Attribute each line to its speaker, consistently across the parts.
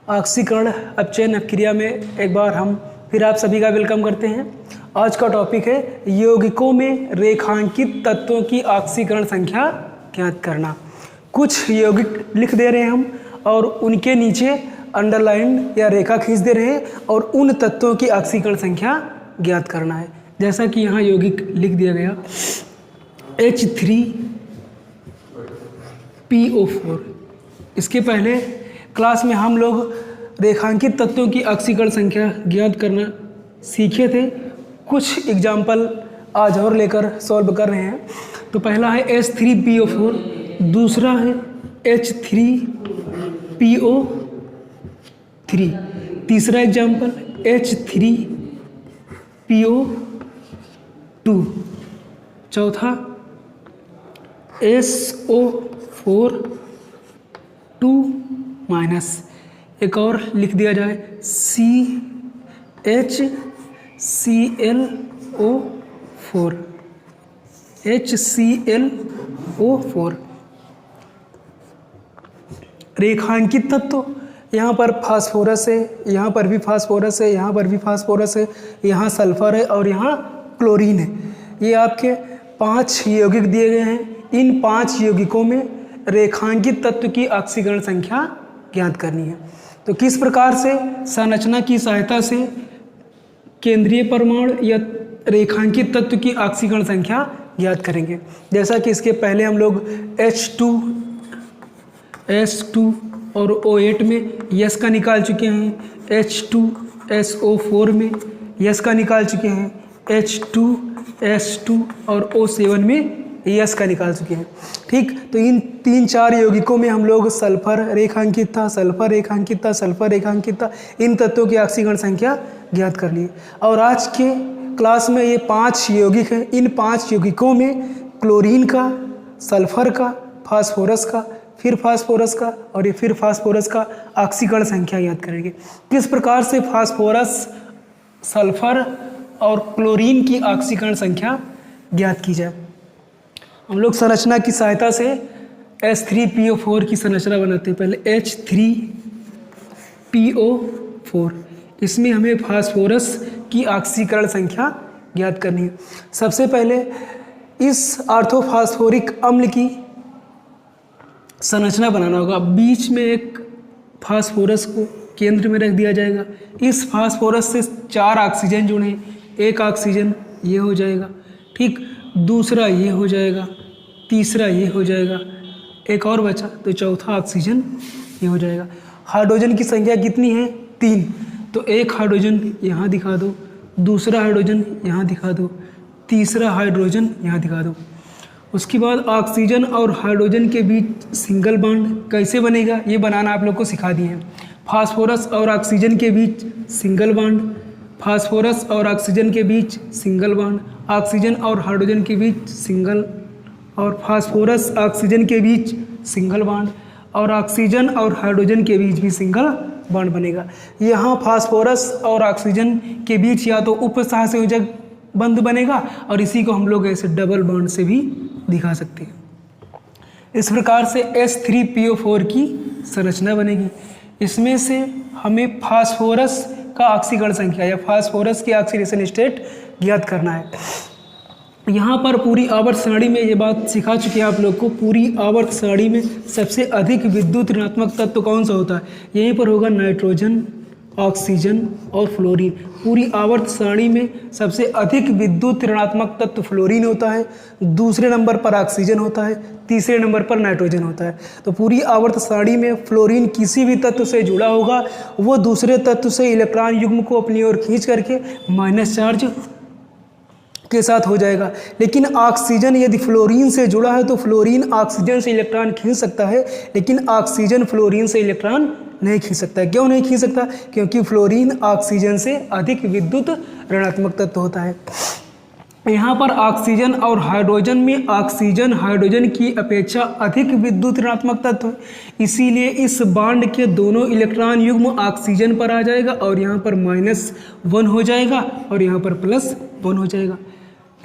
Speaker 1: ऑक्सीकरण अपचयन अपक्रिया में एक बार हम फिर आप सभी का वेलकम करते हैं। आज का टॉपिक है यौगिकों में रेखांकित तत्वों की ऑक्सीकरण संख्या ज्ञात करना। कुछ यौगिक लिख दे रहे हैं हम और उनके नीचे अंडरलाइन या रेखा खींच दे रहे हैं और उन तत्वों की ऑक्सीकरण संख्या ज्ञात करना है। जैसा कि यहाँ यौगिक लिख दिया गया H3PO4। इसके पहले क्लास में हम लोग रेखांकित तत्वों की ऑक्सीकरण संख्या ज्ञात करना सीखे थे। कुछ एग्जाम्पल आज और लेकर सॉल्व कर रहे हैं। तो पहला है H3PO4, दूसरा है H3PO3, तीसरा एग्जाम्पल H3PO2, चौथा SO4 एक और लिख दिया जाए HClO4। रेखांकित तत्व यहाँ पर फास्फोरस है, यहाँ पर भी फास्फोरस है, यहाँ पर भी फास्फोरस है, यहाँ सल्फर है और यहाँ क्लोरीन है। ये आपके 5 यौगिक दिए गए हैं। इन 5 यौगिकों में रेखांकित तत्व की ऑक्सीकरण संख्या ज्ञात करनी है। तो किस प्रकार से संरचना की सहायता से केंद्रीय परमाणु या रेखांकित तत्व की ऑक्सीकरण संख्या ज्ञात करेंगे। जैसा कि इसके पहले हम लोग H2 और O8 में यस का निकाल चुके हैं, H2SO4 में यस का निकाल चुके हैं, H2S2 और O7 में यस का निकाल चुके हैं। ठीक, तो इन 3-4 यौगिकों में हम लोग सल्फर रेखांकित था, सल्फर रेखांकित था, सल्फर रेखांकित था, इन तत्वों की ऑक्सीकरण संख्या ज्ञात कर ली। और आज के क्लास में ये 5 यौगिक हैं। इन 5 यौगिकों में क्लोरीन का, सल्फर का, फास्फोरस का, फिर फास्फोरस का और ये फिर फास्फोरस का ऑक्सीकरण संख्या ज्ञात करेंगे। किस प्रकार से फास्फोरस, सल्फर और क्लोरीन की ऑक्सीकरण संख्या ज्ञात की जाए। हम लोग संरचना की सहायता से H3PO4 की संरचना बनाते हैं। पहले H3PO4, इसमें हमें फास्फोरस की ऑक्सीकरण संख्या ज्ञात करनी है। सबसे पहले इस ऑर्थोफॉस्फोरिक अम्ल की संरचना बनाना होगा। बीच में एक फास्फोरस को केंद्र में रख दिया जाएगा। इस फास्फोरस से 4 ऑक्सीजन जुड़े, एक ऑक्सीजन ये हो जाएगा, ठीक, दूसरा ये हो जाएगा, तीसरा ये हो जाएगा, एक और बचा तो चौथा ऑक्सीजन ये हो जाएगा। हाइड्रोजन की संख्या कितनी है? 3। तो एक हाइड्रोजन यहाँ दिखा दो, दूसरा हाइड्रोजन यहाँ दिखा दो, तीसरा हाइड्रोजन यहाँ दिखा दो। उसके बाद ऑक्सीजन और हाइड्रोजन के बीच सिंगल बॉन्ड कैसे बनेगा ये बनाना आप लोग को सिखा दिए हैं। फास्फोरस और ऑक्सीजन के बीच सिंगल बॉन्ड, फास्फोरस और ऑक्सीजन के बीच सिंगल बॉन्ड, ऑक्सीजन और हाइड्रोजन के बीच सिंगल, और फास्फोरस ऑक्सीजन के बीच सिंगल बॉन्ड, और ऑक्सीजन और हाइड्रोजन के बीच भी सिंगल बॉन्ड बनेगा। यहाँ फास्फोरस और ऑक्सीजन के बीच या तो उपसहसंयोजक बंध बनेगा और इसी को हम लोग ऐसे डबल बॉन्ड से भी दिखा सकते हैं। इस प्रकार से H3PO4 की संरचना बनेगी। इसमें से हमें फास्फोरस का ऑक्सीकरण संख्या या फास्फोरस की ऑक्सीडेशन स्टेट ज्ञात करना है। यहाँ पर पूरी आवर्त सारणी में ये बात सिखा चुके हैं आप लोग को। पूरी आवर्त सारणी में सबसे अधिक विद्युत ऋणात्मक तत्व कौन सा होता है? यहीं पर होगा नाइट्रोजन, ऑक्सीजन और फ्लोरीन। पूरी आवर्त सारणी में सबसे अधिक विद्युत ऋणात्मक तत्व फ्लोरीन होता है, दूसरे नंबर पर ऑक्सीजन होता है, तीसरे नंबर पर नाइट्रोजन होता है। तो पूरी आवर्त सारणी में फ्लोरीन किसी भी तत्व से जुड़ा होगा, वो दूसरे तत्व से इलेक्ट्रॉन युग्म को अपनी ओर खींच करके माइनस चार्ज के साथ हो जाएगा। लेकिन ऑक्सीजन यदि फ्लोरीन से जुड़ा है तो फ्लोरीन ऑक्सीजन से इलेक्ट्रॉन खींच सकता है, लेकिन ऑक्सीजन फ्लोरीन से इलेक्ट्रॉन नहीं खींच सकता। क्यों नहीं खींच सकता? क्योंकि फ्लोरीन ऑक्सीजन से अधिक विद्युत ऋणात्मक तत्व होता है। यहाँ पर ऑक्सीजन और हाइड्रोजन में ऑक्सीजन हाइड्रोजन की अपेक्षा अधिक विद्युत ऋणात्मक तत्व है, इसीलिए इस बॉन्ड के दोनों इलेक्ट्रॉन युग्म ऑक्सीजन पर आ जाएगा और यहाँ पर -1 हो जाएगा और यहाँ पर +1 हो जाएगा।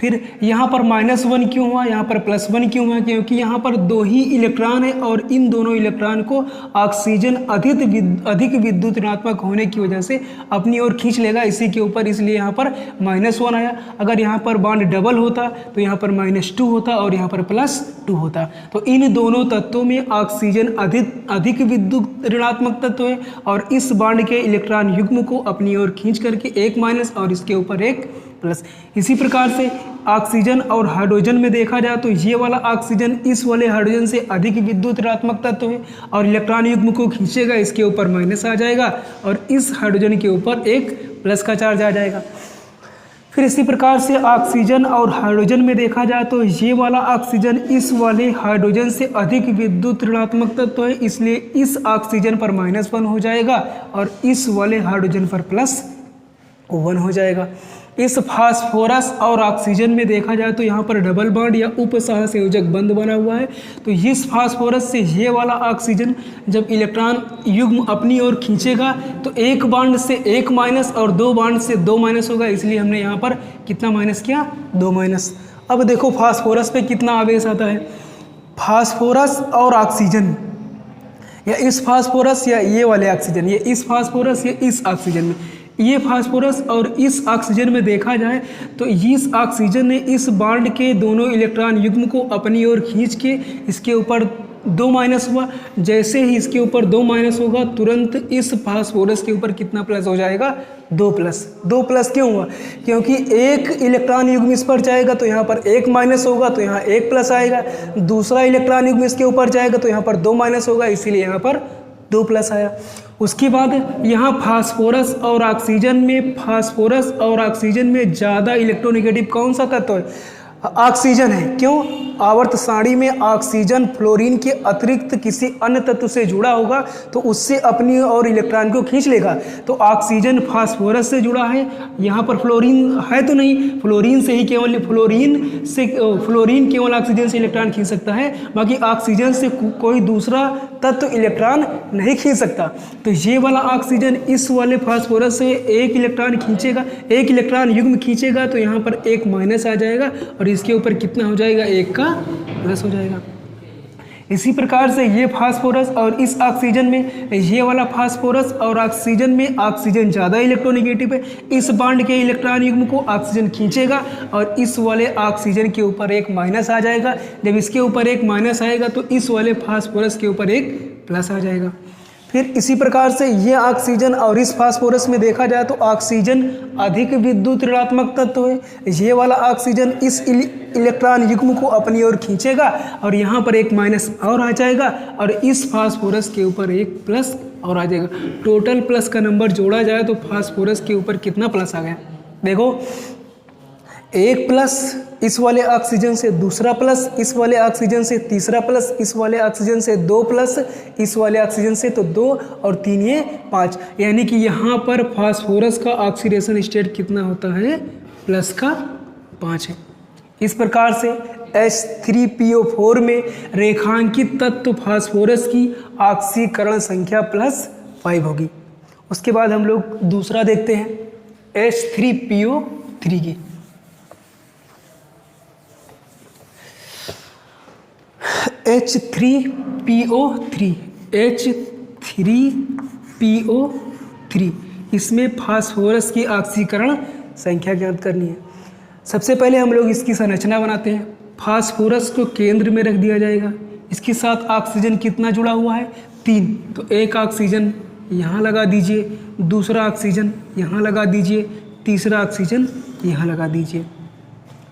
Speaker 1: फिर यहाँ पर -1 क्यों हुआ, यहाँ पर +1 क्यों हुआ, क्योंकि यहाँ पर 2 ही इलेक्ट्रॉन है और इन दोनों इलेक्ट्रॉन को ऑक्सीजन अधिक विद्युत ऋणात्मक होने की वजह से अपनी ओर खींच लेगा इसी के ऊपर, इसलिए यहाँ पर -1 आया। अगर यहाँ पर बॉन्ड डबल होता तो यहाँ पर -2 होता और यहाँ पर +2 होता। तो इन दोनों तत्वों में ऑक्सीजन अधिक विद्युत ऋणात्मक तत्व है और इस बॉन्ड के इलेक्ट्रॉन युग्म को अपनी ओर खींच करके एक माइनस और इसके ऊपर एक प्लस। इसी प्रकार से ऑक्सीजन और हाइड्रोजन में देखा जाए तो ये वाला ऑक्सीजन इस वाले हाइड्रोजन से अधिक विद्युत ऋणात्मक तत्व है और इलेक्ट्रॉन युग्म को खींचेगा, इसके ऊपर माइनस आ जाएगा और इस हाइड्रोजन के ऊपर एक प्लस का चार्ज आ जाएगा। फिर इसी प्रकार से ऑक्सीजन और हाइड्रोजन में देखा जाए तो ये वाला ऑक्सीजन इस वाले हाइड्रोजन से अधिक विद्युत ऋणात्मक तत्व है, इसलिए इस ऑक्सीजन पर -1 हो जाएगा और इस वाले हाइड्रोजन पर +1 हो जाएगा। इस फास्फोरस और ऑक्सीजन में देखा जाए तो यहाँ पर डबल बॉन्ड या उपसहसंयोजक बंध बना हुआ है। तो इस फास्फोरस से ये वाला ऑक्सीजन जब इलेक्ट्रॉन युग्म अपनी ओर खींचेगा तो एक बॉन्ड से एक माइनस और 2 बॉन्ड से 2 माइनस होगा, इसलिए हमने यहाँ पर कितना माइनस किया, 2 माइनस। अब देखो फास्फोरस पे कितना आवेश आता है। फास्फोरस और ऑक्सीजन या इस फास्फोरस या ये वाले ऑक्सीजन, ये इस फास्फोरस या इस ऑक्सीजन में, ये फास्फोरस और इस ऑक्सीजन में देखा जाए तो इस ऑक्सीजन ने इस बॉन्ड के दोनों इलेक्ट्रॉन युग्म को अपनी ओर खींच के इसके ऊपर 2 माइनस हुआ। जैसे ही इसके ऊपर 2 माइनस होगा तुरंत इस फास्फोरस के ऊपर कितना प्लस हो जाएगा, 2 प्लस। 2 प्लस क्यों हुआ, क्योंकि एक इलेक्ट्रॉन युग्म इस पर जाएगा तो यहाँ पर 1 माइनस होगा तो यहाँ 1 प्लस आएगा, दूसरा इलेक्ट्रॉन युग्म इसके ऊपर जाएगा तो यहाँ पर 2 माइनस होगा, इसीलिए यहाँ पर 2 प्लस आया। उसके बाद यहाँ फास्फोरस और ऑक्सीजन में ज़्यादा इलेक्ट्रोनेगेटिव कौन सा तत्व है, ऑक्सीजन है। क्यों, आवर्त सारणी में ऑक्सीजन फ्लोरीन के अतिरिक्त किसी अन्य तत्व से जुड़ा होगा तो उससे अपनी और इलेक्ट्रॉन को खींच लेगा। तो ऑक्सीजन फास्फोरस से जुड़ा है, यहाँ पर फ्लोरीन है तो नहीं, फ्लोरीन केवल ऑक्सीजन से इलेक्ट्रॉन खींच सकता है, बाकी ऑक्सीजन से कोई दूसरा तत्व इलेक्ट्रॉन नहीं खींच सकता। तो ये वाला ऑक्सीजन इस वाले फास्फोरस से एक इलेक्ट्रॉन खींचेगा, एक इलेक्ट्रॉन युग्म खींचेगा तो यहाँ पर एक माइनस आ जाएगा और इसके ऊपर कितना हो जाएगा, 1 का प्लस हो जाएगा। इसी प्रकार से ये फास्फोरस और इस ऑक्सीजन में, ये वाला फास्फोरस और ऑक्सीजन में ऑक्सीजन ज़्यादा इलेक्ट्रोनेगेटिव है, इस बॉन्ड के इलेक्ट्रॉन युग्म को ऑक्सीजन खींचेगा और इस वाले ऑक्सीजन के ऊपर एक माइनस आ जाएगा। जब इसके ऊपर एक माइनस आएगा तो इस वाले फास्फोरस के ऊपर एक प्लस आ जाएगा। फिर इसी प्रकार से ये ऑक्सीजन और इस फास्फोरस में देखा जाए तो ऑक्सीजन अधिक विद्युत ऋणात्मक तत्व है, ये वाला ऑक्सीजन इस इलेक्ट्रॉन युग्म को अपनी ओर खींचेगा और यहाँ पर एक माइनस और आ जाएगा और इस फास्फोरस के ऊपर एक प्लस और आ जाएगा। टोटल प्लस का नंबर जोड़ा जाए तो फास्फोरस के ऊपर कितना प्लस आ गया, देखो, एक प्लस इस वाले ऑक्सीजन से, दूसरा प्लस इस वाले ऑक्सीजन से, तीसरा प्लस इस वाले ऑक्सीजन से, 2 प्लस इस वाले ऑक्सीजन से, तो 2 और 3 ये 5, यानी कि यहाँ पर फास्फोरस का ऑक्सीडेशन स्टेट कितना होता है, प्लस का 5 है। इस प्रकार से H3PO4 में रेखांकित तत्व फास्फोरस की ऑक्सीकरण संख्या +5 होगी। उसके बाद हम लोग दूसरा देखते हैं H3PO3 की। H3PO3 इसमें फास्फोरस की ऑक्सीकरण संख्या ज्ञात करनी है। सबसे पहले हम लोग इसकी संरचना बनाते हैं। फास्फोरस को केंद्र में रख दिया जाएगा, इसके साथ ऑक्सीजन कितना जुड़ा हुआ है, 3, तो एक ऑक्सीजन यहाँ लगा दीजिए, दूसरा ऑक्सीजन यहाँ लगा दीजिए, तीसरा ऑक्सीजन यहाँ लगा दीजिए।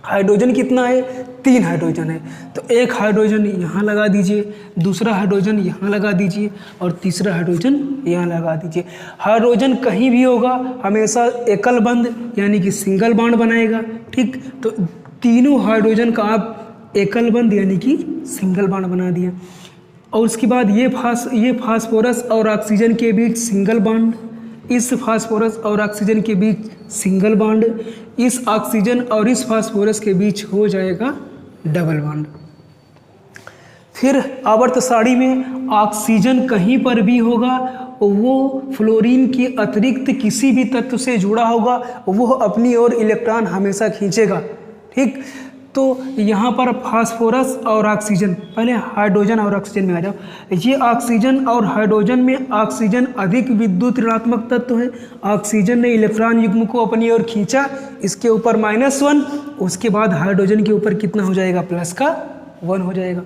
Speaker 1: हाइड्रोजन कितना है, 3 हाइड्रोजन है, तो एक हाइड्रोजन यहाँ लगा दीजिए, दूसरा हाइड्रोजन यहाँ लगा दीजिए और तीसरा हाइड्रोजन यहाँ लगा दीजिए। हाइड्रोजन कहीं भी होगा हमेशा एकल बंध यानी कि सिंगल बॉन्ड बनाएगा, ठीक। तो तीनों हाइड्रोजन का आप एकल बंध यानी कि सिंगल बॉन्ड बना दिया। और उसके बाद ये फास्फोरस और ऑक्सीजन के बीच सिंगल बॉन्ड, इस फास्फोरस और ऑक्सीजन के बीच सिंगल बॉन्ड, इस ऑक्सीजन और इस फास्फोरस के बीच हो जाएगा डबल बॉन्ड। फिर आवर्त सारणी में ऑक्सीजन कहीं पर भी होगा, वो फ्लोरीन के अतिरिक्त किसी भी तत्व से जुड़ा होगा, वो अपनी ओर इलेक्ट्रॉन हमेशा खींचेगा। ठीक, तो यहाँ पर फास्फोरस और ऑक्सीजन, पहले हाइड्रोजन और ऑक्सीजन में आ जाओ। ये ऑक्सीजन और हाइड्रोजन में ऑक्सीजन अधिक विद्युत ऋणात्मक तत्व है। ऑक्सीजन ने इलेक्ट्रॉन युग्म को अपनी ओर खींचा, इसके ऊपर -1, उसके बाद हाइड्रोजन के ऊपर कितना हो जाएगा, +1 हो जाएगा।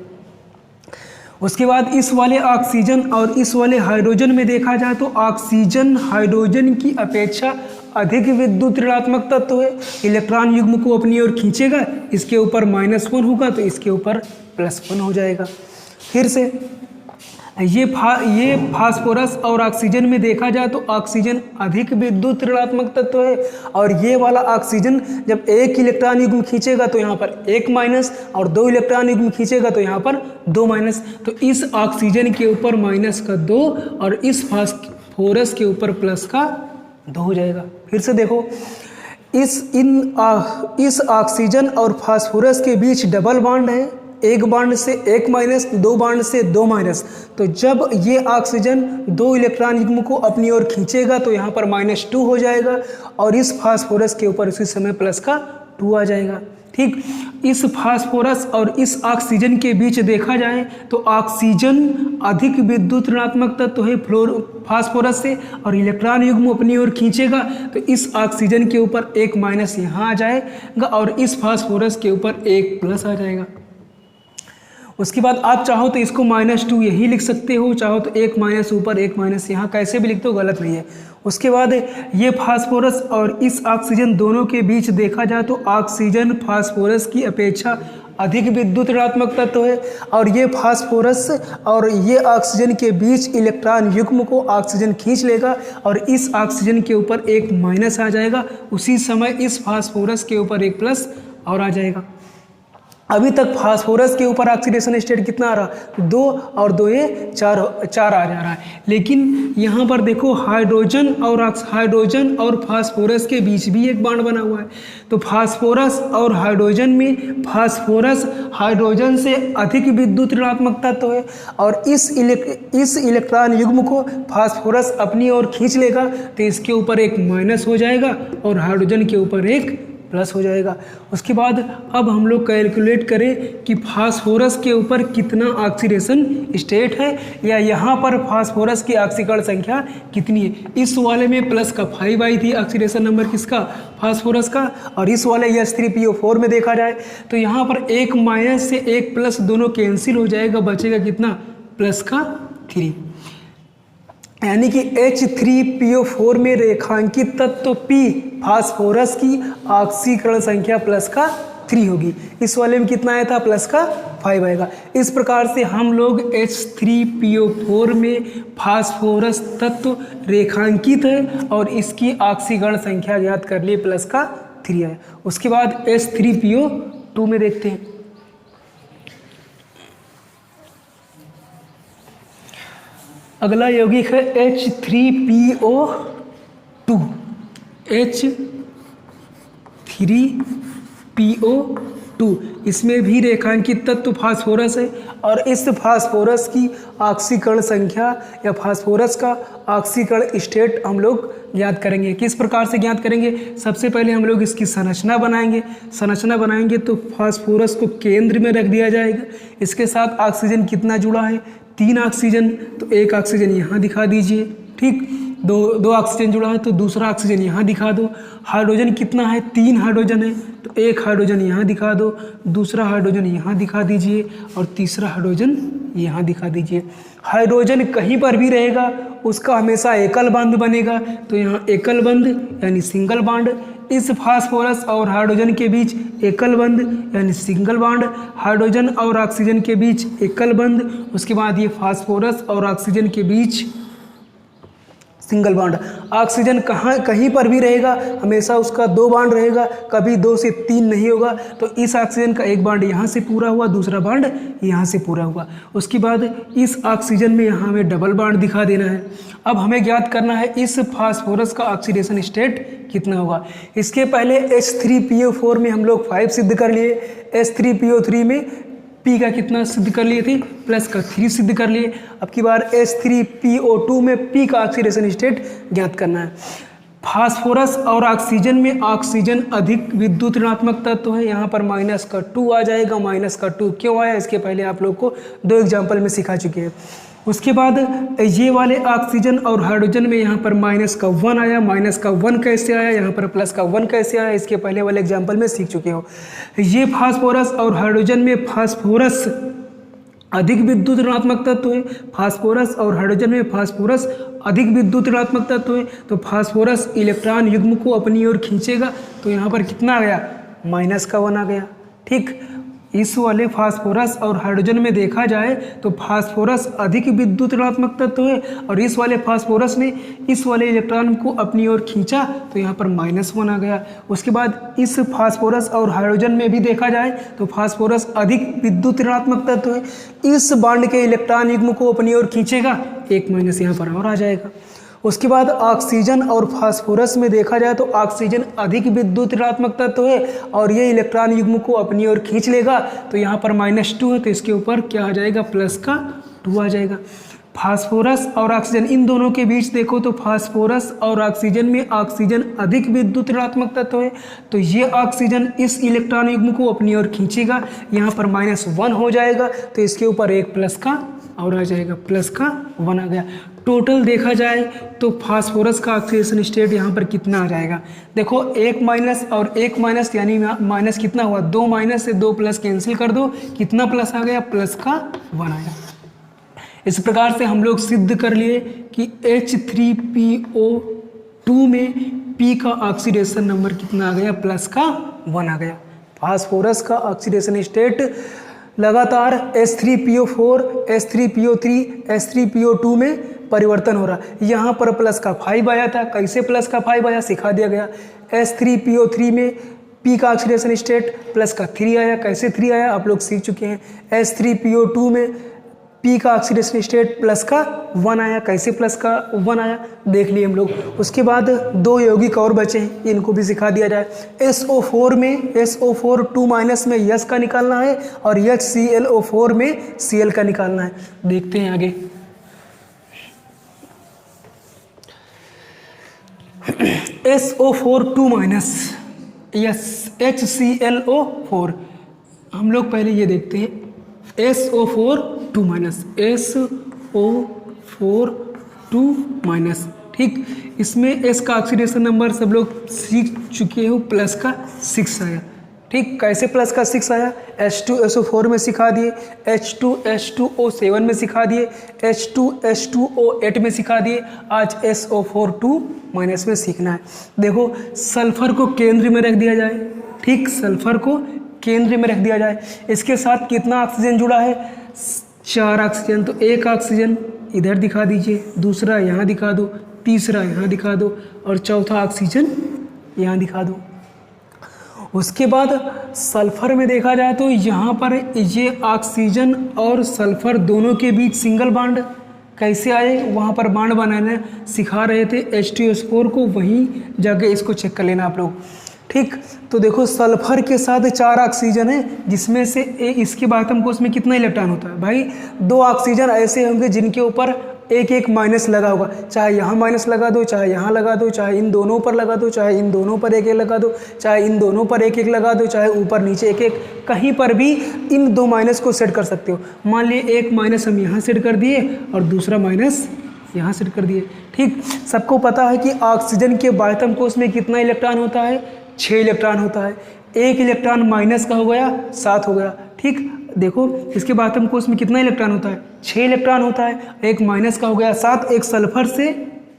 Speaker 1: उसके बाद इस वाले ऑक्सीजन और इस वाले हाइड्रोजन में देखा जाए तो ऑक्सीजन हाइड्रोजन की अपेक्षा अधिक विद्युत ऋणात्मक तत्व है। इलेक्ट्रॉन युग्म को अपनी ओर खींचेगा, इसके ऊपर -1 होगा तो इसके ऊपर +1 हो जाएगा। फिर से ये फास्फोरस और ऑक्सीजन में देखा जाए तो ऑक्सीजन अधिक विद्युत ऋणात्मक तत्व है, और ये वाला ऑक्सीजन जब एक इलेक्ट्रॉन युग्म खींचेगा तो यहाँ पर 1 और 2 इलेक्ट्रॉन युग्म खींचेगा तो यहाँ पर 2 तो इस ऑक्सीजन के ऊपर -2 और इस फास्फोरस के ऊपर +2 हो जाएगा। फिर से देखो, इस ऑक्सीजन और फास्फोरस के बीच डबल बॉन्ड है, एक बॉन्ड से 1 दो बॉन्ड से 2 तो जब ये ऑक्सीजन 2 इलेक्ट्रॉन युग्म को अपनी ओर खींचेगा तो यहाँ पर -2 हो जाएगा, और इस फास्फोरस के ऊपर उसी समय +2 आ जाएगा। ठीक, इस फास्फोरस और इस ऑक्सीजन के बीच देखा जाए तो ऑक्सीजन अधिक विद्युत ऋणात्मक तत्व है फास्फोरस से, और इलेक्ट्रॉन युग्म अपनी ओर खींचेगा तो इस ऑक्सीजन के ऊपर 1 यहाँ आ जाएगा और इस फास्फोरस के ऊपर 1 आ जाएगा। उसके बाद आप चाहो तो इसको -2 यही लिख सकते हो, चाहो तो 1 ऊपर 1 यहाँ, कैसे भी लिखते हो गलत नहीं है। उसके बाद ये फास्फोरस और इस ऑक्सीजन दोनों के बीच देखा जाए तो ऑक्सीजन फास्फोरस की अपेक्षा अधिक विद्युत ऋणात्मक तत्व है, और ये फास्फोरस और ये ऑक्सीजन के बीच इलेक्ट्रॉन युग्म को ऑक्सीजन खींच लेगा और इस ऑक्सीजन के ऊपर 1 आ जाएगा, उसी समय इस फास्फोरस के ऊपर 1 और आ जाएगा। अभी तक फास्फोरस के ऊपर ऑक्सीडेशन स्टेट कितना आ रहा, 2 और 2 ये 4 आ जा रहा है। लेकिन यहाँ पर देखो हाइड्रोजन और फास्फोरस के बीच भी एक बॉन्ड बना हुआ है। तो फास्फोरस और हाइड्रोजन में फास्फोरस हाइड्रोजन से अधिक विद्युत ऋणात्मक तत्व है, और इस इलेक्ट्रॉन युग्म को फास्फोरस अपनी ओर खींच लेगा तो इसके ऊपर 1 हो जाएगा और हाइड्रोजन के ऊपर 1 हो जाएगा। उसके बाद अब हम लोग कैलकुलेट करें कि फास्फोरस के ऊपर कितना ऑक्सीडेशन स्टेट है, या यहाँ पर फास्फोरस की ऑक्सीकरण संख्या कितनी है। इस वाले में +5 आई थी ऑक्सीडेशन नंबर किसका, फास्फोरस का, और इस वाले H3PO4 में देखा जाए तो यहाँ पर 1 से 1 दोनों कैंसिल हो जाएगा, बचेगा कितना, +3, यानी कि H3PO4 में रेखांकित तत्व P फास्फोरस की ऑक्सीकरण संख्या +3 होगी। इस वाले में कितना आया था, +5 आएगा। इस प्रकार से हम लोग H3PO4 में फास्फोरस तत्व रेखांकित है और इसकी ऑक्सीकरण संख्या ज्ञात कर लिए, +3 है। उसके बाद H3PO2 में देखते हैं। अगला यौगिक है H3PO2। H3PO2 इसमें भी रेखांकित तत्व फास्फोरस है, और इस फास्फोरस की ऑक्सीकरण संख्या या फास्फोरस का ऑक्सीकरण स्टेट हम लोग ज्ञात करेंगे। किस प्रकार से ज्ञात करेंगे, सबसे पहले हम लोग इसकी संरचना बनाएंगे तो फास्फोरस को केंद्र में रख दिया जाएगा। इसके साथ ऑक्सीजन कितना जुड़ा है, 3 ऑक्सीजन, तो 1 ऑक्सीजन यहाँ दिखा दीजिए। ठीक, दो ऑक्सीजन जुड़ा है तो दूसरा ऑक्सीजन यहाँ दिखा दो। हाइड्रोजन कितना है, 3 हाइड्रोजन है तो 1 हाइड्रोजन यहाँ दिखा दो, दूसरा हाइड्रोजन यहाँ दिखा दीजिए और तीसरा हाइड्रोजन यहाँ दिखा दीजिए। हाइड्रोजन कहीं पर भी रहेगा उसका हमेशा एकल बंध बनेगा, तो यहाँ एकल बंध यानी सिंगल बॉन्ड। इस फास्फोरस और हाइड्रोजन के बीच एकल बंध यानी सिंगल बॉन्ड, हाइड्रोजन और ऑक्सीजन के बीच एकल बंध। उसके बाद ये फास्फोरस और ऑक्सीजन के बीच सिंगल बॉन्ड। ऑक्सीजन कहीं पर भी रहेगा हमेशा उसका 2 बॉन्ड रहेगा, कभी 2 से 3 नहीं होगा। तो इस ऑक्सीजन का एक बॉन्ड यहाँ से पूरा हुआ, दूसरा बॉन्ड यहाँ से पूरा हुआ। उसके बाद इस ऑक्सीजन में यहाँ हमें डबल बॉन्ड दिखा देना है। अब हमें ज्ञात करना है इस फास्फोरस का ऑक्सीडेशन स्टेट कितना होगा। इसके पहले H3PO4 में हम लोग 5 सिद्ध कर लिए, H3PO3 में P का कितना सिद्ध कर लिए थे, +3 सिद्ध कर लिए। अब की बार H3PO2 में P का ऑक्सीडेशन स्टेट ज्ञात करना है। फास्फोरस और ऑक्सीजन में ऑक्सीजन अधिक विद्युत ऋणात्मक तत्व है, यहाँ पर -2 आ जाएगा। -2 क्यों आया, इसके पहले आप लोग को 2 एग्जाम्पल में सिखा चुके हैं। उसके बाद ये वाले ऑक्सीजन और हाइड्रोजन में यहाँ पर -1 आया। -1 कैसे आया, यहाँ पर +1 कैसे आया, इसके पहले वाले एग्जाम्पल में सीख चुके हो। ये फास्फोरस और हाइड्रोजन में फास्फोरस अधिक विद्युत ऋणात्मक तत्व है। फास्फोरस और हाइड्रोजन में फास्फोरस अधिक विद्युत ऋणात्मक तत्व है, तो फास्फोरस इलेक्ट्रॉन युग्म को अपनी ओर खींचेगा। तो यहाँ पर कितना आ गया, -1 आ गया। ठीक, इस वाले फास्फोरस और हाइड्रोजन में देखा जाए तो फास्फोरस अधिक विद्युत ऋणात्मक तत्व है, और इस वाले फास्फोरस ने इस वाले इलेक्ट्रॉन को अपनी ओर खींचा, तो यहाँ पर -1 आ गया। उसके बाद इस फास्फोरस और हाइड्रोजन में भी देखा जाए तो फास्फोरस अधिक विद्युत ऋणात्मक तत्व है, इस बॉन्ड के इलेक्ट्रॉन युग्म को अपनी ओर खींचेगा, 1 यहाँ पर और आ जाएगा। उसके बाद ऑक्सीजन और फास्फोरस में देखा जाए तो ऑक्सीजन अधिक विद्युत ऋणात्मक तत्व है, और ये इलेक्ट्रॉन युग्म को अपनी ओर खींच लेगा, तो यहाँ पर -2 है, तो इसके ऊपर क्या आ जाएगा, +2 आ जाएगा। फास्फोरस और ऑक्सीजन, इन दोनों के बीच देखो तो फास्फोरस और ऑक्सीजन में ऑक्सीजन अधिक विद्युत ऋणात्मक तत्व है, तो ये ऑक्सीजन इस इलेक्ट्रॉन युग्म को अपनी ओर खींचेगा, यहाँ पर -1 हो जाएगा, तो इसके ऊपर एक प्लस का और आ जाएगा, +1 आ गया। टोटल देखा जाए तो फास्फोरस का ऑक्सीडेशन स्टेट यहाँ पर कितना आ जाएगा, देखो 1 माइनस और 1 माइनस, यानी माइनस कितना हुआ, 2 माइनस से 2 प्लस कैंसिल कर दो, कितना प्लस आ गया, +1 आया। इस प्रकार से हम लोग सिद्ध कर लिए कि H3PO2 में P का ऑक्सीडेशन नंबर कितना आ गया, +1 आ गया। फास्फोरस का ऑक्सीडेशन स्टेट लगातार H3PO4, H3PO3, H3PO2 में परिवर्तन हो रहा है। यहाँ पर +5 आया था, कैसे +5 आया सिखा दिया गया। H3PO3 में P का ऑक्सीडेशन स्टेट +3 आया, कैसे 3 आया आप लोग सीख चुके हैं। H3PO2 में P का ऑक्सीडेशन स्टेट +1 आया, कैसे +1 आया देख लिए हम लोग। उसके बाद 2 यौगिक और बचे हैं, इनको भी सिखा दिया जाए। SO4 में SO4 2- में H का निकालना है, और HClO4 में Cl का निकालना है। देखते हैं आगे। SO4 2- HClO4, हम लोग पहले ये देखते हैं। SO4 2- SO4 2-, ठीक। इसमें S का ऑक्सीडेशन नंबर सब लोग सीख चुके हो, +6 आया, ठीक। कैसे +6 आया, H2SO4 में सिखा दिए, H2H2O7 में सिखा दिए, H2H2O8 में सिखा दिए, आज SO4 2- में सीखना है। देखो सल्फर को केंद्र में रख दिया जाए, ठीक, सल्फर को केंद्र में रख दिया जाए। इसके साथ कितना ऑक्सीजन जुड़ा है, 4 ऑक्सीजन, तो एक ऑक्सीजन इधर दिखा दीजिए, दूसरा यहाँ दिखा दो, तीसरा यहाँ दिखा दो, और चौथा ऑक्सीजन यहाँ दिखा दो। उसके बाद सल्फर में देखा जाए तो यहाँ पर ये ऑक्सीजन और सल्फर दोनों के बीच सिंगल बॉन्ड कैसे आए, वहाँ पर बॉन्ड बनाना सिखा रहे थे H2SO4 को, वहीं जाके इसको चेक कर लेना आप लोग, ठीक। तो देखो सल्फर के साथ 4 ऑक्सीजन है, जिसमें से इसके बातम कोष में कितना इलेक्ट्रॉन होता है भाई, 2 ऑक्सीजन ऐसे होंगे जिनके ऊपर एक माइनस लगा होगा, चाहे यहाँ माइनस लगा दो, चाहे यहाँ लगा दो, चाहे इन दोनों पर लगा दो, चाहे इन दोनों पर एक लगा दो, चाहे इन दोनों पर एक लगा दो, चाहे ऊपर नीचे एक, कहीं पर भी इन 2 माइनस को सेट कर सकते हो। मान लिए एक माइनस हम यहाँ सेट कर दिए और दूसरा माइनस यहाँ सेट कर दिए, ठीक। सबको पता है कि ऑक्सीजन के बाह्यतम कोष में कितना इलेक्ट्रॉन होता है, 6 इलेक्ट्रॉन होता है। एक इलेक्ट्रॉन माइनस का हो गया, 7 हो गया, ठीक। देखो इसके बाह्यतम कोष में कितना इलेक्ट्रॉन होता है, 6 इलेक्ट्रॉन होता है, एक माइनस का हो गया 7, एक सल्फर से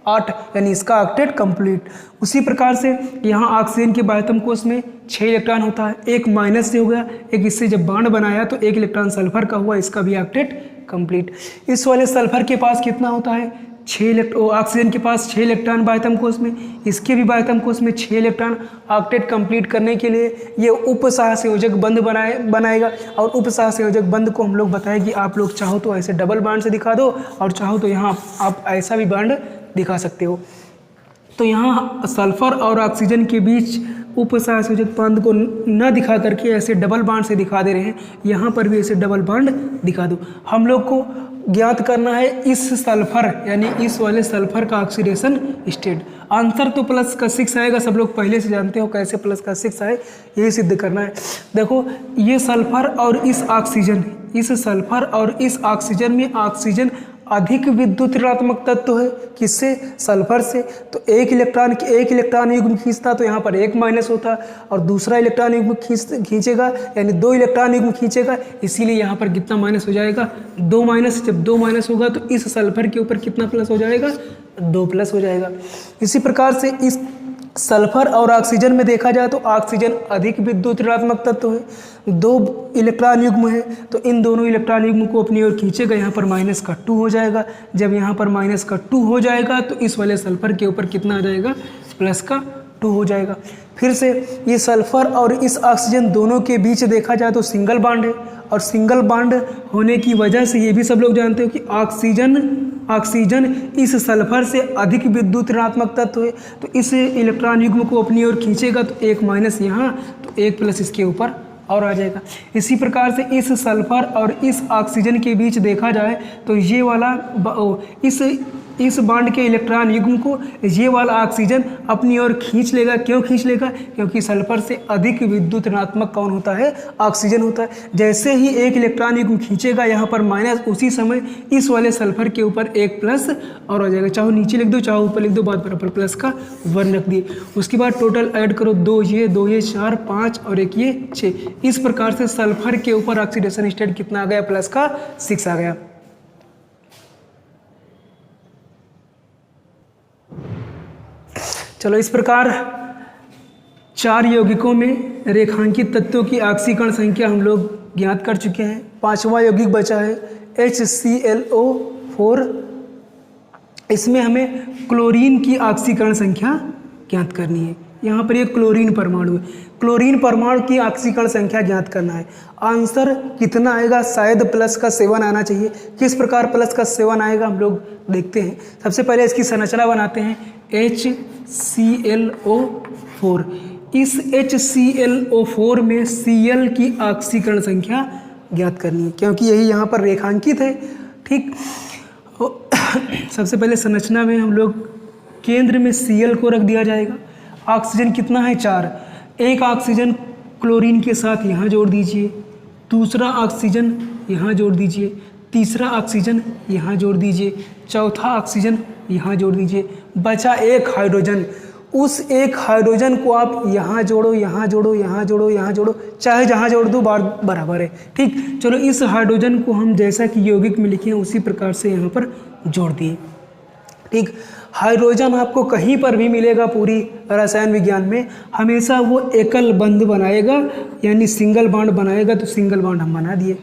Speaker 1: 8, यानी इसका ऑक्टेट कंप्लीट। उसी प्रकार से यहाँ ऑक्सीजन के बाह्यतम कोष में 6 इलेक्ट्रॉन होता है, एक माइनस से हो गया, एक इससे जब बॉन्ड बनाया तो एक इलेक्ट्रॉन सल्फर का हुआ, इसका भी ऑक्टेट कंप्लीट। इस वाले सल्फर के पास कितना होता है, 6 ऑक्सीजन के पास 6 इलेक्ट्रॉन बाह्यतम कोष में, इसके भी बाह्यतम कोष में 6 इलेक्ट्रॉन। ऑक्टेट कंप्लीट करने के लिए ये उपसहसंयोजक बंध बनाएगा, और उपसहसंयोजक बंध को हम लोग बताएं कि आप लोग चाहो तो ऐसे डबल बॉन्ड से दिखा दो, और चाहो तो यहाँ आप ऐसा भी बॉन्ड दिखा सकते हो। तो यहाँ सल्फर और ऑक्सीजन के बीच उपसहसंयोजक बंध को न दिखा करके ऐसे डबल बॉन्ड से दिखा दे रहे हैं, यहाँ पर भी ऐसे डबल बॉन्ड दिखा दो। हम लोग को ज्ञात करना है इस सल्फर यानी इस वाले सल्फर का ऑक्सीडेशन स्टेट। आंसर तो प्लस का 6 आएगा, सब लोग पहले से जानते हो कैसे प्लस का 6 आए, यही सिद्ध करना है। देखो ये सल्फर और इस ऑक्सीजन, इस सल्फर और इस ऑक्सीजन में ऑक्सीजन अधिक विद्युत ऋणात्मक तत्व है, किससे? सल्फर से। तो एक इलेक्ट्रॉन युग्म खींचता तो यहाँ पर 1 माइनस होता, और दूसरा इलेक्ट्रॉन युग्म खींचेगा यानी 2 इलेक्ट्रॉन युग्म खींचेगा, इसीलिए यहाँ पर कितना माइनस हो जाएगा? 2 माइनस। जब 2 माइनस होगा तो इस सल्फर के ऊपर कितना प्लस हो जाएगा? 2 प्लस हो जाएगा। इसी प्रकार से इस सल्फर और ऑक्सीजन में देखा जाए तो ऑक्सीजन अधिक विद्युत ऋणात्मक तत्व है, 2 इलेक्ट्रॉन युग्म है, तो इन दोनों इलेक्ट्रॉन युग्म को अपनी ओर खींचेगा, यहाँ पर माइनस का 2 हो जाएगा। जब यहाँ पर माइनस का 2 हो जाएगा तो इस वाले सल्फर के ऊपर कितना आ जाएगा? प्लस का 2 हो जाएगा। फिर से ये सल्फर और इस ऑक्सीजन दोनों के बीच देखा जाए तो सिंगल बॉन्ड है, और सिंगल बॉन्ड होने की वजह से ये भी सब लोग जानते हो कि ऑक्सीजन इस सल्फर से अधिक विद्युत ऋणात्मक तत्व है, तो इस इलेक्ट्रॉन युग्म को अपनी ओर खींचेगा तो 1 माइनस यहाँ, तो 1 प्लस इसके ऊपर और आ जाएगा। इसी प्रकार से इस सल्फर और इस ऑक्सीजन के बीच देखा जाए तो ये वाला इस बॉन्ड के इलेक्ट्रॉन युग्म को ये वाला ऑक्सीजन अपनी ओर खींच लेगा। क्यों खींच लेगा? क्योंकि सल्फर से अधिक विद्युत ऋणात्मक कौन होता है? ऑक्सीजन होता है। जैसे ही एक इलेक्ट्रॉन युग्म खींचेगा यहाँ पर माइनस, उसी समय इस वाले सल्फर के ऊपर 1 प्लस और आ जाएगा। चाहे नीचे लिख दो चाहे ऊपर लिख दो, बात बराबर, प्लस का 1 रख दिए। उसके बाद टोटल ऐड करो, 2 ये 4 5 और 1 ये 6। इस प्रकार से सल्फर के ऊपर ऑक्सीडेशन स्टेट कितना आ गया? प्लस का 6 आ गया। चलो इस प्रकार 4 यौगिकों में रेखांकित तत्वों की ऑक्सीकरण संख्या हम लोग ज्ञात कर चुके हैं। 5वां यौगिक बचा है HClO4। इसमें हमें क्लोरीन की ऑक्सीकरण संख्या ज्ञात करनी है। यहाँ पर ये क्लोरीन परमाणु है, क्लोरीन परमाणु की ऑक्सीकरण संख्या ज्ञात करना है। आंसर कितना आएगा? शायद प्लस का 7 आना चाहिए। किस प्रकार प्लस का 7 आएगा हम लोग देखते हैं। सबसे पहले इसकी संरचना बनाते हैं, HClO4। इस HClO4 में Cl की ऑक्सीकरण संख्या ज्ञात करनी है, क्योंकि यही यहाँ पर रेखांकित है। ठीक, सबसे पहले संरचना में हम लोग केंद्र में Cl को रख दिया जाएगा। ऑक्सीजन कितना है? 4। एक ऑक्सीजन क्लोरीन के साथ यहाँ जोड़ दीजिए, दूसरा ऑक्सीजन यहाँ जोड़ दीजिए, तीसरा ऑक्सीजन यहाँ जोड़ दीजिए, चौथा ऑक्सीजन यहाँ जोड़ दीजिए। बचा एक हाइड्रोजन। उस एक हाइड्रोजन को आप यहाँ जोड़ो, यहाँ जोड़ो, यहाँ जोड़ो, यहाँ जोड़ो, चाहे जहाँ जोड़ दो बराबर है। ठीक, चलो इस हाइड्रोजन को हम जैसा कि यौगिक में लिखे हैं उसी प्रकार से यहाँ पर जोड़ दिए। ठीक, हाइड्रोजन आपको कहीं पर भी मिलेगा पूरी रसायन विज्ञान में, हमेशा वो एकल बंध बनाएगा, यानी सिंगल बॉन्ड बनाएगा, तो सिंगल बॉन्ड हम बना दिए।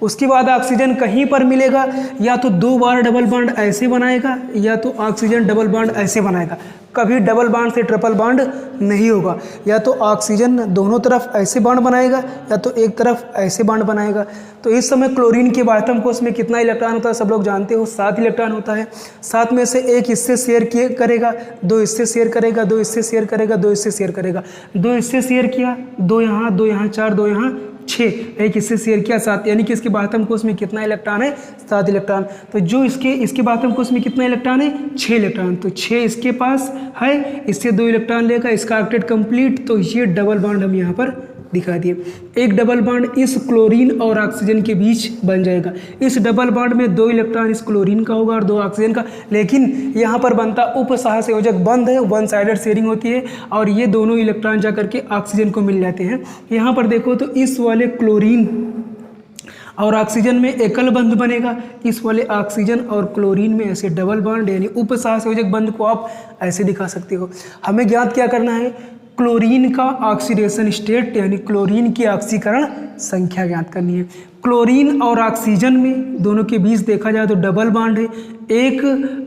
Speaker 1: उसके बाद ऑक्सीजन कहीं पर मिलेगा, या तो 2 बार डबल बॉन्ड ऐसे बनाएगा, या तो ऑक्सीजन डबल बॉन्ड ऐसे बनाएगा। कभी डबल बॉन्ड से ट्रिपल बॉन्ड नहीं होगा। या तो ऑक्सीजन दोनों तरफ ऐसे बॉन्ड बनाएगा, या तो एक तरफ ऐसे बॉन्ड बनाएगा। तो इस समय क्लोरीन के बाह्यतम कोश में कितना इलेक्ट्रॉन होता है? सब लोग जानते हो, 7 इलेक्ट्रॉन होता है। 7 में से एक इससे शेयर करेगा, 2 इससे शेयर करेगा, 2 इससे शेयर करेगा, 2 इससे शेयर करेगा। 2 इससे शेयर किया, 2 यहाँ, 2 यहाँ, 4, 2 यहाँ, 6। एक इससे शेयर किया 7, यानी कि इसके बाह्यतम कोश में कितना इलेक्ट्रॉन है? 7 इलेक्ट्रॉन। तो जो इसके बाह्यतम कोश में कितना इलेक्ट्रॉन है? 6 इलेक्ट्रॉन। तो 6 इसके पास है, इससे 2 इलेक्ट्रॉन लेगा, इसका ऑक्टेट कंप्लीट। तो ये डबल बॉन्ड हम यहाँ पर दिखा दिए। एक डबल बॉन्ड इस क्लोरीन और ऑक्सीजन के बीच बन जाएगा। इस डबल बॉन्ड में 2 इलेक्ट्रॉन इस क्लोरीन का होगा और 2 ऑक्सीजन का, लेकिन यहाँ पर बनता उपसहसंयोजक बंध है, 1 साइडेड शेयरिंग होती है, और ये दोनों इलेक्ट्रॉन जा करके ऑक्सीजन को मिल जाते हैं। यहाँ पर देखो तो इस वाले क्लोरीन और ऑक्सीजन में एकल बंध बनेगा, इस वाले ऑक्सीजन और क्लोरीन में ऐसे डबल बॉन्ड यानी उपसहसंयोजक बंध को आप ऐसे दिखा सकते हो। हमें ज्ञात क्या करना है? क्लोरीन का ऑक्सीडेशन स्टेट यानी क्लोरीन की ऑक्सीकरण संख्या ज्ञात करनी है। क्लोरीन और ऑक्सीजन में दोनों के बीच देखा जाए तो डबल बॉन्ड है। एक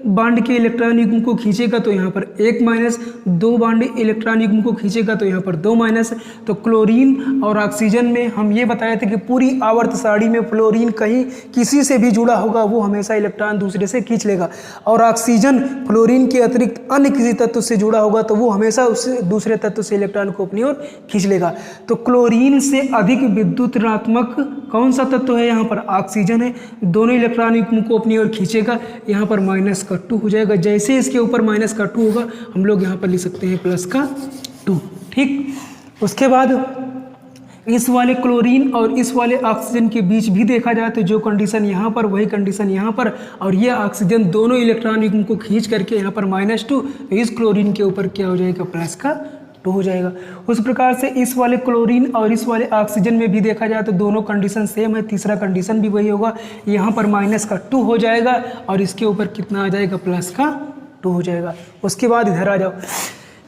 Speaker 1: बॉन्ड के इलेक्ट्रॉन युग्म को खींचेगा तो यहाँ पर 1 माइनस, 2 बॉन्ड इलेक्ट्रॉन युग्म को खींचेगा तो यहाँ पर 2 माइनस। तो क्लोरीन और ऑक्सीजन में हम ये बताए थे कि पूरी आवर्त सारणी में फ्लोरीन कहीं किसी से भी जुड़ा होगा, वो हमेशा इलेक्ट्रॉन दूसरे से खींच लेगा, और ऑक्सीजन फ्लोरीन के अतिरिक्त अन्य किसी तत्व से जुड़ा होगा तो वो हमेशा उस दूसरे तत्व से इलेक्ट्रॉन को अपनी ओर खींच लेगा। तो क्लोरीन से अधिक विद्युत विद्युत ऋणात्मक कौन सा तत्व है, यहाँ पर ऑक्सीजन है, दोनों इलेक्ट्रॉन युग्म को अपनी ओर खींचेगा, यहाँ पर -2 हो जाएगा। जैसे इसके ऊपर -2 होगा हम लोग यहाँ पर लिख सकते हैं +2। ठीक, उसके बाद इस वाले क्लोरीन और इस वाले ऑक्सीजन के बीच भी देखा जाए तो जो कंडीशन यहाँ पर वही कंडीशन यहाँ पर, और ये ऑक्सीजन दोनों इलेक्ट्रॉन युग्म को खींच करके यहाँ पर -2, तो इस क्लोरीन के ऊपर क्या हो जाएगा, +2 हो जाएगा। उस प्रकार से इस वाले क्लोरीन और इस वाले ऑक्सीजन में भी देखा जाए तो दोनों कंडीशन सेम है, तीसरा कंडीशन भी वही होगा, यहाँ पर -2 हो जाएगा और इसके ऊपर कितना आ जाएगा, +2 हो जाएगा। उसके बाद इधर आ जाओ,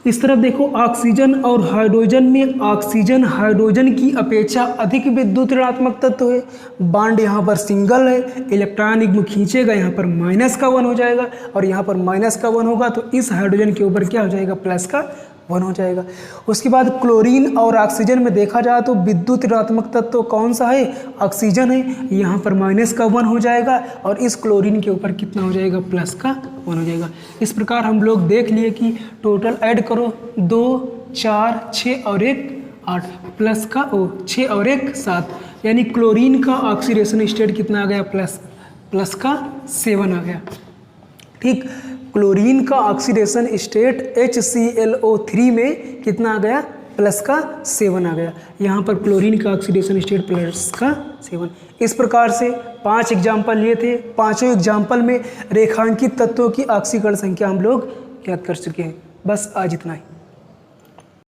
Speaker 1: इस तरफ देखो, ऑक्सीजन और हाइड्रोजन में ऑक्सीजन हाइड्रोजन की अपेक्षा अधिक विद्युत ऋणात्मक तत्व है। बॉन्ड यहाँ पर सिंगल है, इलेक्ट्रॉन युग्म खींचेगा, यहाँ पर -1 हो जाएगा और यहाँ पर -1 होगा, तो इस हाइड्रोजन के ऊपर क्या हो जाएगा, +1 हो जाएगा। उसके बाद क्लोरीन और ऑक्सीजन में देखा जाए तो विद्युत ऋणात्मक तत्व कौन सा है, ऑक्सीजन है, यहाँ पर -1 हो जाएगा और इस क्लोरीन के ऊपर कितना हो जाएगा, +1 हो जाएगा। इस प्रकार हम लोग देख लिए कि टोटल ऐड करो 2, 4, 6 और 1 8 6 और 1 7, यानी क्लोरीन का ऑक्सीडेशन स्टेट कितना आ गया, +7 आ गया। ठीक, क्लोरीन का ऑक्सीडेशन स्टेट HClO3 में कितना आ गया, +7 आ गया। यहाँ पर क्लोरीन का ऑक्सीडेशन स्टेट +7। इस प्रकार से 5 एग्जाम्पल लिए थे, पांचों एग्जाम्पल में रेखांकित तत्वों की ऑक्सीकरण संख्या हम लोग याद कर चुके हैं। बस आज इतना ही।